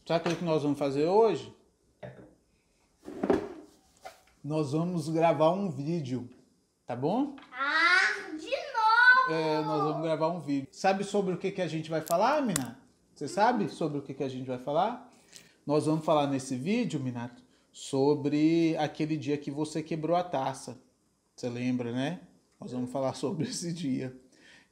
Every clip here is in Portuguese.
Sabe o que nós vamos fazer hoje? Nós vamos gravar um vídeo, tá bom? De novo! Nós vamos gravar um vídeo. Sabe sobre o que a gente vai falar, Minato? Você sabe sobre o que a gente vai falar? Nós vamos falar nesse vídeo, Minato, sobre aquele dia que você quebrou a taça. Você lembra, né? Nós vamos falar sobre esse dia.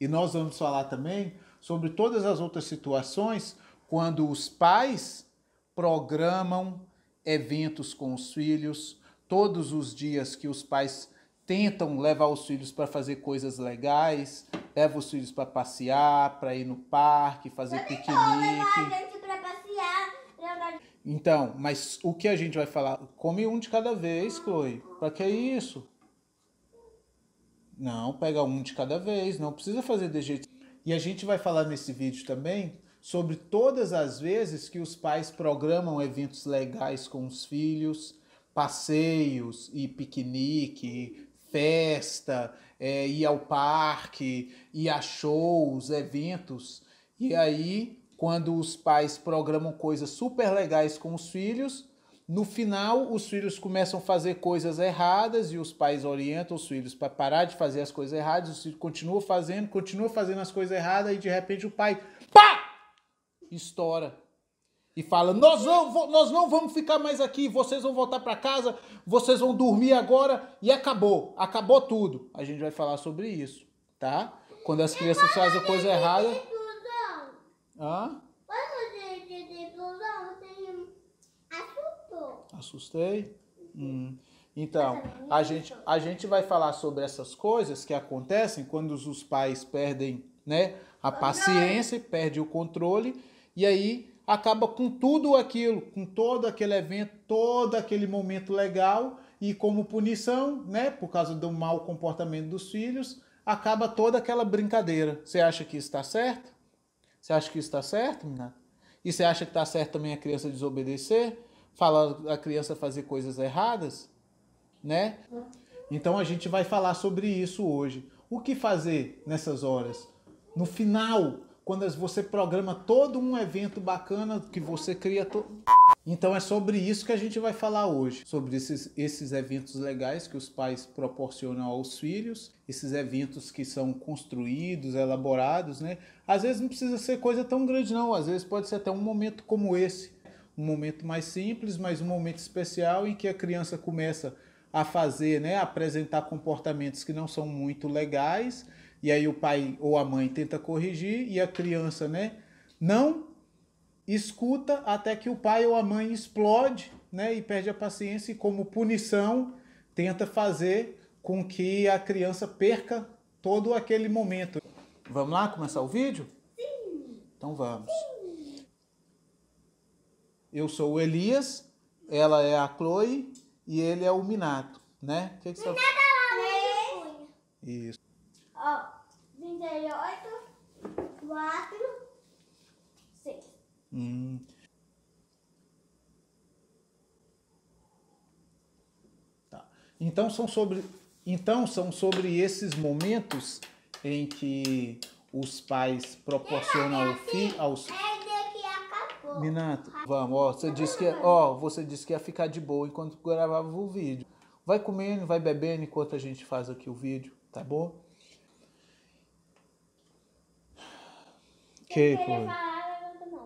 E nós vamos falar também sobre todas as outras situações quando os pais programam eventos com os filhos, todos os dias que os pais tentam levar os filhos para fazer coisas legais, levam os filhos para passear, para ir no parque, fazer piquenique. Levar a gente pra passear. Então, mas o que a gente vai falar? Come um de cada vez, Chloe. Para que isso? Não, pega um de cada vez, não precisa fazer de jeito. E a gente vai falar nesse vídeo também sobre todas as vezes que os pais programam eventos legais com os filhos, passeios e piquenique, festa, ir ao parque, ir a shows, eventos. E aí, quando os pais programam coisas super legais com os filhos, no final, os filhos começam a fazer coisas erradas e os pais orientam os filhos para parar de fazer as coisas erradas. Os filhos continuam fazendo as coisas erradas e de repente o pai, pá! Estoura. E fala, nós não vamos ficar mais aqui, vocês vão voltar para casa, vocês vão dormir agora e acabou tudo. A gente vai falar sobre isso, tá? Quando as crianças fazem coisa errada... Hã? Assustei? Então, a gente vai falar sobre essas coisas que acontecem quando os pais perdem, né, a paciência, perdem o controle, e aí acaba com tudo aquilo, com todo aquele evento, todo aquele momento legal, e como punição, né, por causa do mau comportamento dos filhos, acaba toda aquela brincadeira. Você acha que isso está certo? Você acha que isso está certo, menina? E você acha que está certo também a criança desobedecer? Fala a criança fazer coisas erradas, né? Então a gente vai falar sobre isso hoje. O que fazer nessas horas? No final, quando você programa todo um evento bacana que você cria... Então é sobre isso que a gente vai falar hoje. Sobre esses eventos legais que os pais proporcionam aos filhos. Esses eventos que são construídos, elaborados, né? Às vezes não precisa ser coisa tão grande não. Às vezes pode ser até um momento como esse. Um momento mais simples, mas um momento especial em que a criança começa a fazer, né, a apresentar comportamentos que não são muito legais, e aí o pai ou a mãe tenta corrigir, e a criança, né, não escuta até que o pai ou a mãe explode, né, e perde a paciência, e como punição tenta fazer com que a criança perca todo aquele momento. Vamos lá começar o vídeo? Sim. Então vamos. Eu sou o Elias, ela é a Chloe e ele é o Minato, né? O que você tá... Isso. Ó, 28, 4, 6. Tá. Então são sobre esses momentos em que os pais proporcionam aos Minato, vamos, você disse que ia ficar de boa enquanto gravava o vídeo. Vai comendo, vai bebendo enquanto a gente faz aqui o vídeo, tá bom?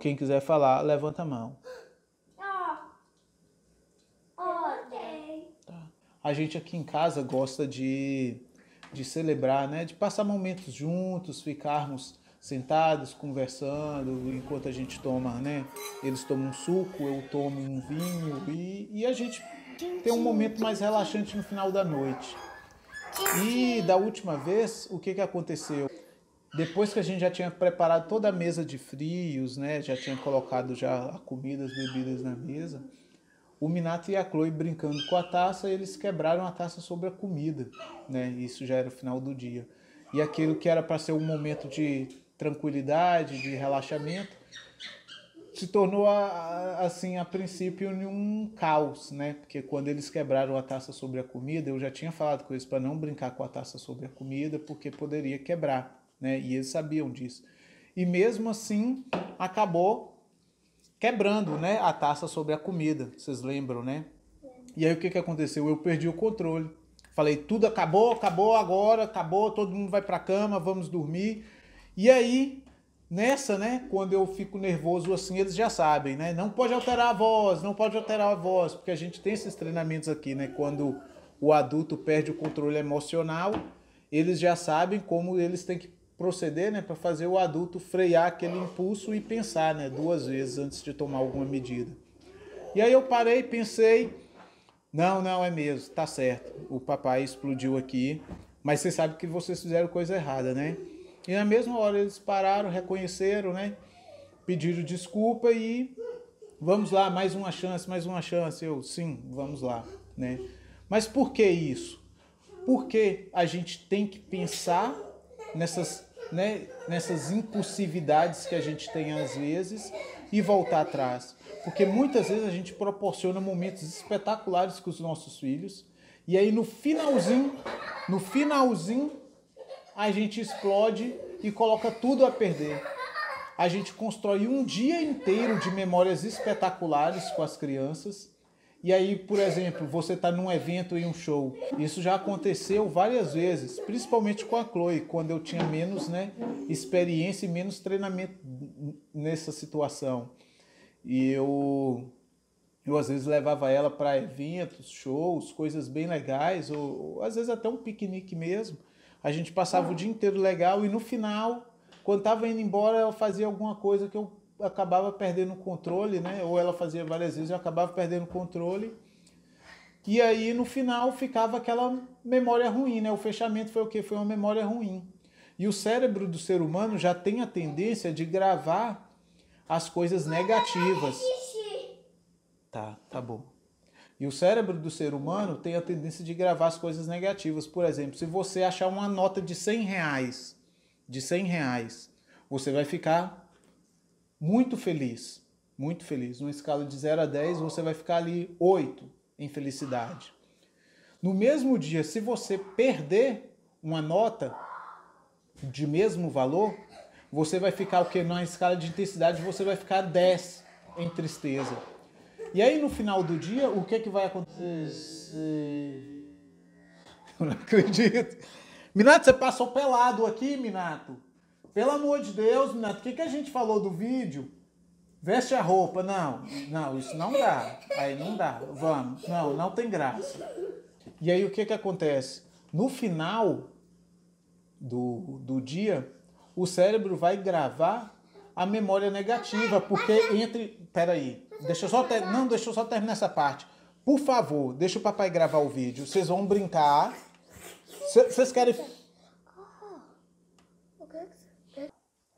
Quem quiser falar, levanta a mão. Tá. A gente aqui em casa gosta de celebrar, né? De passar momentos juntos, ficarmos sentados, conversando, enquanto a gente toma, né? Eles tomam um suco, eu tomo um vinho e a gente tem um momento mais relaxante no final da noite. E da última vez, o que aconteceu? Depois que a gente já tinha preparado toda a mesa de frios, né? Já tinha colocado já a comida, as bebidas na mesa, o Minato e a Chloe brincando com a taça, eles quebraram a taça sobre a comida, né? Isso já era o final do dia. E aquilo que era para ser um momento de tranquilidade, de relaxamento, se tornou, assim, a princípio, um caos, né? Porque quando eles quebraram a taça sobre a comida, eu já tinha falado com eles para não brincar com a taça sobre a comida, porque poderia quebrar, né? E eles sabiam disso. E mesmo assim, acabou quebrando, né, a taça sobre a comida. Vocês lembram, né? E aí o que que aconteceu? Eu perdi o controle. Falei, tudo acabou, acabou agora, acabou, todo mundo vai pra cama, vamos dormir. E aí, nessa, né, quando eu fico nervoso assim, eles já sabem, né? Não pode alterar a voz, não pode alterar a voz, porque a gente tem esses treinamentos aqui, né? Quando o adulto perde o controle emocional, eles já sabem como eles têm que proceder, né, para fazer o adulto frear aquele impulso e pensar, né, 2 vezes antes de tomar alguma medida. E aí eu parei, pensei, não, é mesmo, tá certo. O papai explodiu aqui, mas você sabe que vocês fizeram coisa errada, né? E na mesma hora eles pararam, reconheceram, né? Pediram desculpa e vamos lá, mais uma chance, mais uma chance. Eu, sim, vamos lá, né? Mas por que isso? Porque a gente tem que pensar nessas, né, nessas impulsividades que a gente tem às vezes e voltar atrás. Porque muitas vezes a gente proporciona momentos espetaculares com os nossos filhos e aí no finalzinho, a gente explode e coloca tudo a perder. A gente constrói um dia inteiro de memórias espetaculares com as crianças. E aí, por exemplo, você está num evento em um show. Isso já aconteceu várias vezes, principalmente com a Chloe, quando eu tinha menos, né, experiência e menos treinamento nessa situação. E eu às vezes levava ela para eventos, shows, coisas bem legais, ou às vezes até um piquenique mesmo. A gente passava o dia inteiro legal e no final, quando estava indo embora, ela fazia alguma coisa que eu acabava perdendo o controle, né? Ou ela fazia várias vezes, eu acabava perdendo o controle. E aí no final ficava aquela memória ruim, né? O fechamento foi o quê? Foi uma memória ruim. E o cérebro do ser humano já tem a tendência de gravar as coisas negativas. Tá bom. E o cérebro do ser humano tem a tendência de gravar as coisas negativas. Por exemplo, se você achar uma nota de 100 reais, você vai ficar muito feliz. Muito feliz. Numa escala de 0 a 10, você vai ficar ali 8 em felicidade. No mesmo dia, se você perder uma nota de mesmo valor, você vai ficar o quê? Na escala de intensidade, você vai ficar 10 em tristeza. E aí, no final do dia, o que vai acontecer? Eu não acredito. Minato, você passou pelado aqui, Minato? Pelo amor de Deus, Minato, o que a gente falou do vídeo? Veste a roupa. Não, isso não dá. Aí não dá. Vamos. Não tem graça. E aí, o que acontece? No final do dia, o cérebro vai gravar a memória negativa, porque entre... Peraí. Deixa eu só terminar essa parte. Por favor, deixa o papai gravar o vídeo. Vocês vão brincar. Vocês querem...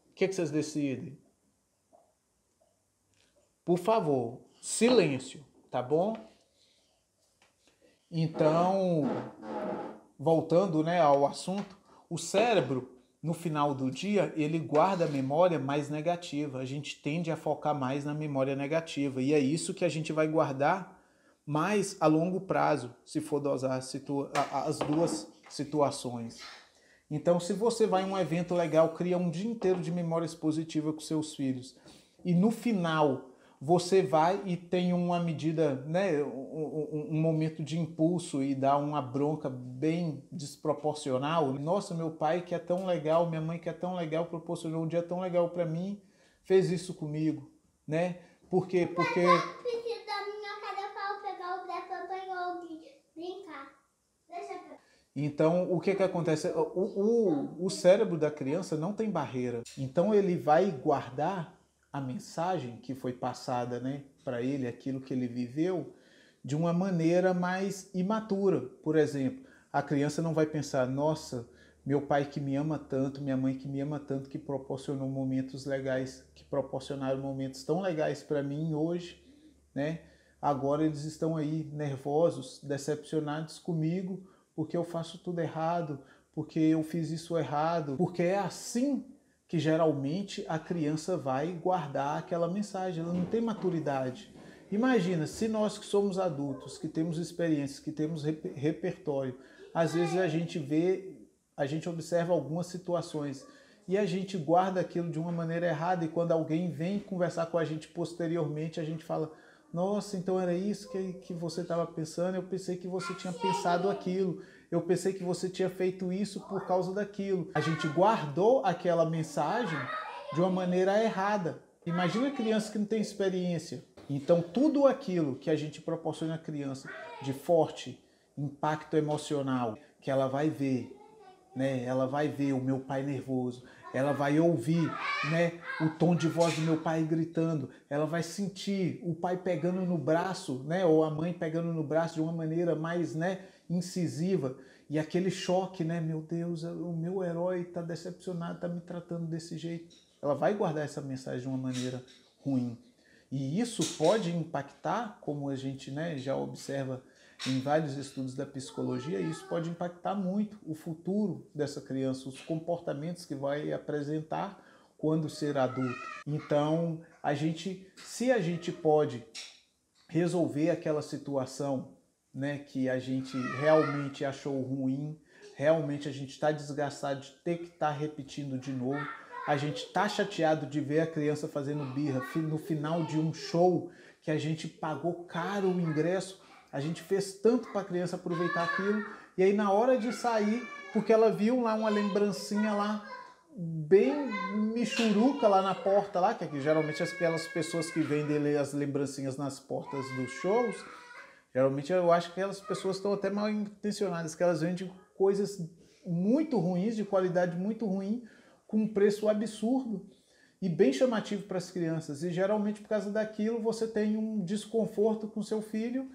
O que vocês decidem? Por favor, silêncio, tá bom? Então, voltando, né, ao assunto, o cérebro, no final do dia, ele guarda a memória mais negativa. A gente tende a focar mais na memória negativa. E é isso que a gente vai guardar mais a longo prazo, se for dosar as duas situações. Então, se você vai em um evento legal, cria um dia inteiro de memórias positivas com seus filhos. E no final, você vai e tem uma medida, né, um momento de impulso e dá uma bronca bem desproporcional. Nossa, meu pai que é tão legal, minha mãe que é tão legal, proporcionou um dia tão legal para mim, fez isso comigo, né? Por quê? Porque... Preciso da minha cara para pegar o Zé para brincar. Deixa eu... Então, o que acontece? O cérebro da criança não tem barreira. Então, ele vai guardar a mensagem que foi passada, né, para ele, aquilo que ele viveu, de uma maneira mais imatura. Por exemplo, a criança não vai pensar, nossa, meu pai que me ama tanto, minha mãe que me ama tanto, que proporcionou momentos legais, que proporcionaram momentos tão legais para mim hoje, né? Agora eles estão aí nervosos, decepcionados comigo, porque eu faço tudo errado, porque eu fiz isso errado, porque é assim que geralmente a criança vai guardar aquela mensagem, ela não tem maturidade. Imagina, se nós que somos adultos, que temos experiências, que temos repertório, às vezes a gente observa algumas situações e a gente guarda aquilo de uma maneira errada, e quando alguém vem conversar com a gente posteriormente, a gente fala: nossa, então era isso que você estava pensando, eu pensei que você tinha pensado aquilo, eu pensei que você tinha feito isso por causa daquilo. A gente guardou aquela mensagem de uma maneira errada. Imagina a criança que não tem experiência. Então tudo aquilo que a gente proporciona à criança de forte impacto emocional, que ela vai ver, né? Ela vai ver o meu pai nervoso, ela vai ouvir, né, o tom de voz do meu pai gritando, ela vai sentir o pai pegando no braço, né, ou a mãe pegando no braço de uma maneira mais, né, incisiva, e aquele choque, né, meu Deus, o meu herói está decepcionado, está me tratando desse jeito. Ela vai guardar essa mensagem de uma maneira ruim. E isso pode impactar, como a gente, né, já observa em vários estudos da psicologia, isso pode impactar muito o futuro dessa criança, os comportamentos que vai apresentar quando ser adulto. Então, se a gente pode resolver aquela situação, né, que a gente realmente achou ruim, realmente a gente está desgastado de ter que estar repetindo de novo, a gente está chateado de ver a criança fazendo birra no final de um show que a gente pagou caro o ingresso, a gente fez tanto para a criança aproveitar aquilo, e aí na hora de sair, porque ela viu lá uma lembrancinha lá, bem michuruca lá na porta, lá, que geralmente aquelas pessoas que vendem as lembrancinhas nas portas dos shows, geralmente eu acho que aquelas pessoas estão até mal intencionadas, que elas vendem coisas muito ruins, de qualidade muito ruim, com um preço absurdo e bem chamativo para as crianças. E geralmente por causa daquilo você tem um desconforto com seu filho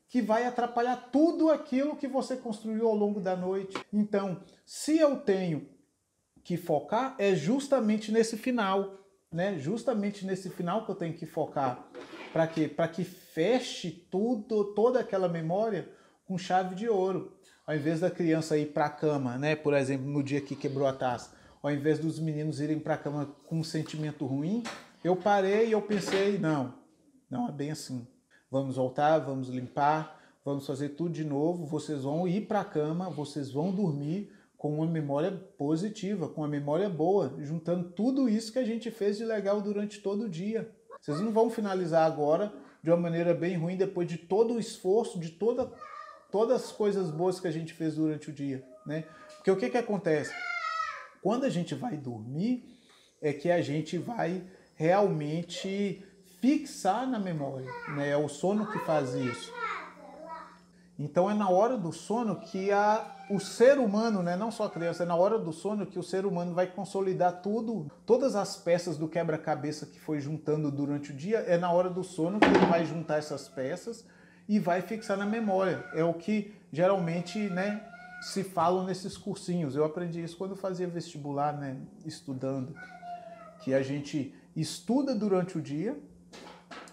que vai atrapalhar tudo aquilo que você construiu ao longo da noite. Então, se eu tenho que focar, é justamente nesse final, né? Justamente nesse final que eu tenho que focar. Para quê? Para que feche toda aquela memória com chave de ouro. Ao invés da criança ir para a cama, né? Por exemplo, no dia que quebrou a taça, ao invés dos meninos irem para a cama com um sentimento ruim, eu parei e eu pensei, não é bem assim. Vamos voltar, vamos limpar, vamos fazer tudo de novo, vocês vão ir para a cama, vocês vão dormir com uma memória positiva, com uma memória boa, juntando tudo isso que a gente fez de legal durante todo o dia. Vocês não vão finalizar agora de uma maneira bem ruim, depois de todo o esforço, de todas as coisas boas que a gente fez durante o dia, né? Porque o que acontece? Quando a gente vai dormir, é que a gente vai realmente fixar na memória, né? É o sono que faz isso. Então é na hora do sono que o ser humano, né? Não só a criança, é na hora do sono que o ser humano vai consolidar todas as peças do quebra-cabeça que foi juntando durante o dia, é na hora do sono que ele vai juntar essas peças e vai fixar na memória. É o que geralmente, né, se falam nesses cursinhos. Eu aprendi isso quando eu fazia vestibular, né, estudando, que a gente estuda durante o dia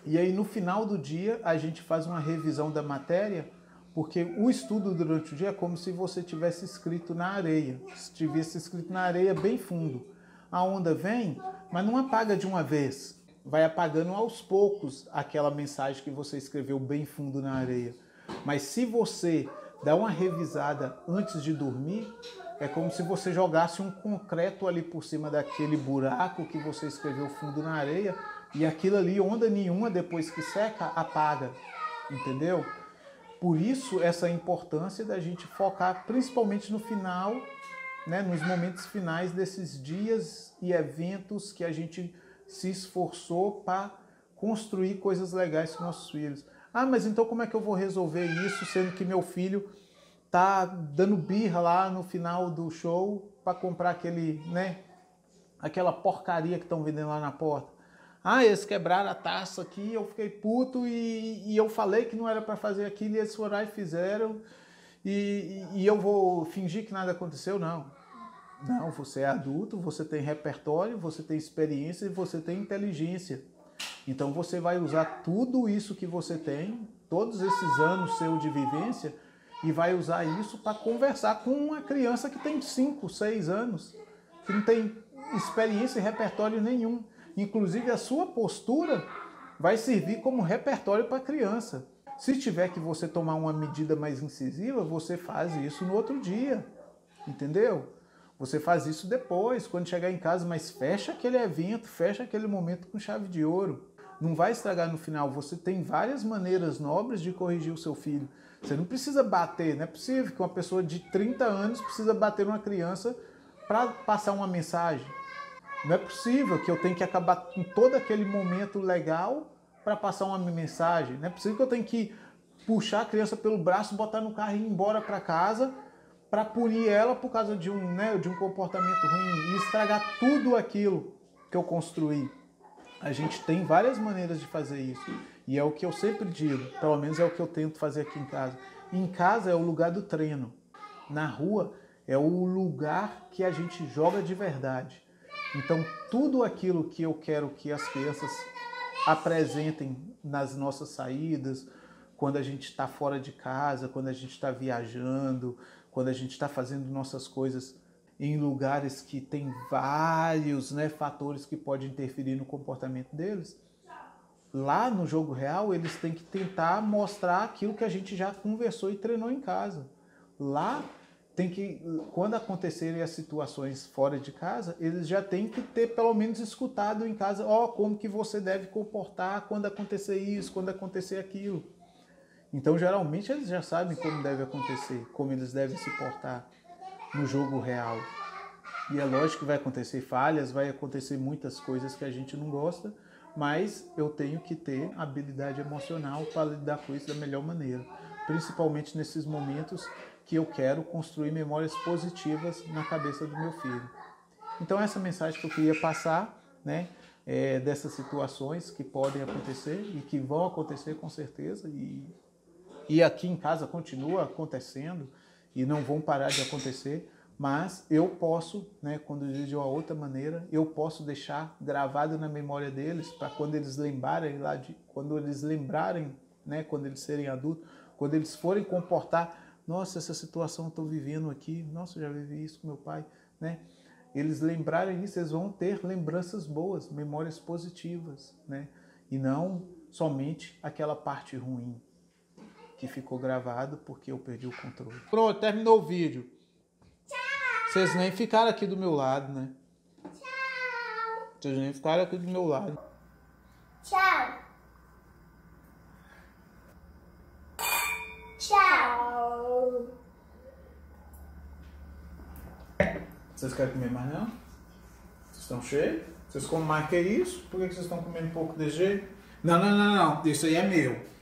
e aí no final do dia a gente faz uma revisão da matéria, porque o estudo durante o dia é como se você tivesse escrito na areia, se tivesse escrito na areia bem fundo. A onda vem, mas não apaga de uma vez, vai apagando aos poucos aquela mensagem que você escreveu bem fundo na areia. Mas se você dá uma revisada antes de dormir, é como se você jogasse um concreto ali por cima daquele buraco que você escreveu fundo na areia, e aquilo ali, onda nenhuma, depois que seca, apaga, entendeu? Por isso, essa importância da gente focar principalmente no final, né, nos momentos finais desses dias e eventos que a gente se esforçou para construir coisas legais com nossos filhos. Ah, mas então como é que eu vou resolver isso, sendo que meu filho tá dando birra lá no final do show para comprar aquela porcaria que estão vendendo lá na porta? Ah, eles quebraram a taça aqui, eu fiquei puto e eu falei que não era para fazer aquilo e eles foram lá e fizeram e eu vou fingir que nada aconteceu? Não, você é adulto, você tem repertório, você tem experiência e você tem inteligência. Então você vai usar tudo isso que você tem, todos esses anos seu de vivência, e vai usar isso para conversar com uma criança que tem 5, 6 anos, que não tem experiência e repertório nenhum. Inclusive a sua postura vai servir como repertório para a criança. Se tiver que você tomar uma medida mais incisiva, você faz isso no outro dia, entendeu? Você faz isso depois, quando chegar em casa, mas fecha aquele evento, fecha aquele momento com chave de ouro. Não vai estragar no final. Você tem várias maneiras nobres de corrigir o seu filho. Você não precisa bater, não é possível que uma pessoa de 30 anos precisa bater numa criança para passar uma mensagem. Não é possível que eu tenha que acabar com todo aquele momento legal para passar uma mensagem. Não é possível que eu tenha que puxar a criança pelo braço, botar no carro e ir embora para casa para punir ela por causa de um comportamento ruim e estragar tudo aquilo que eu construí. A gente tem várias maneiras de fazer isso. E é o que eu sempre digo, pelo menos é o que eu tento fazer aqui em casa. Em casa é o lugar do treino. Na rua é o lugar que a gente joga de verdade. Então, tudo aquilo que eu quero que as crianças apresentem nas nossas saídas, quando a gente está fora de casa, quando a gente está viajando, quando a gente está fazendo nossas coisas em lugares que tem vários fatores que podem interferir no comportamento deles, lá no jogo real eles têm que tentar mostrar aquilo que a gente já conversou e treinou em casa. Lá tem que, quando acontecerem as situações fora de casa, eles já têm que ter pelo menos escutado em casa, como que você deve comportar quando acontecer isso, quando acontecer aquilo. Então geralmente eles já sabem como deve acontecer, como eles devem se portar no jogo real. E é lógico que vai acontecer falhas, vai acontecer muitas coisas que a gente não gosta, mas eu tenho que ter habilidade emocional para lidar com isso da melhor maneira. Principalmente nesses momentos que eu quero construir memórias positivas na cabeça do meu filho. Então essa mensagem que eu queria passar, dessas situações que podem acontecer e que vão acontecer com certeza, e aqui em casa continua acontecendo e não vão parar de acontecer, mas eu posso, quando eu digo de uma outra maneira, eu posso deixar gravado na memória deles para quando eles lembrarem quando eles serem adultos, quando eles forem comportar, nossa, essa situação eu estou vivendo aqui, nossa, eu já vivi isso com meu pai, Eles lembrarem isso, eles vão ter lembranças boas, memórias positivas, E não somente aquela parte ruim que ficou gravado porque eu perdi o controle. Pronto, terminou o vídeo. Vocês nem ficaram aqui do meu lado, Tchau. Vocês nem ficaram aqui do meu lado. Tchau. Tchau. Vocês querem comer mais não? Vocês estão cheios? Vocês comem mais que isso? Por que vocês estão comendo pouco desse jeito? Não. Isso aí é meu.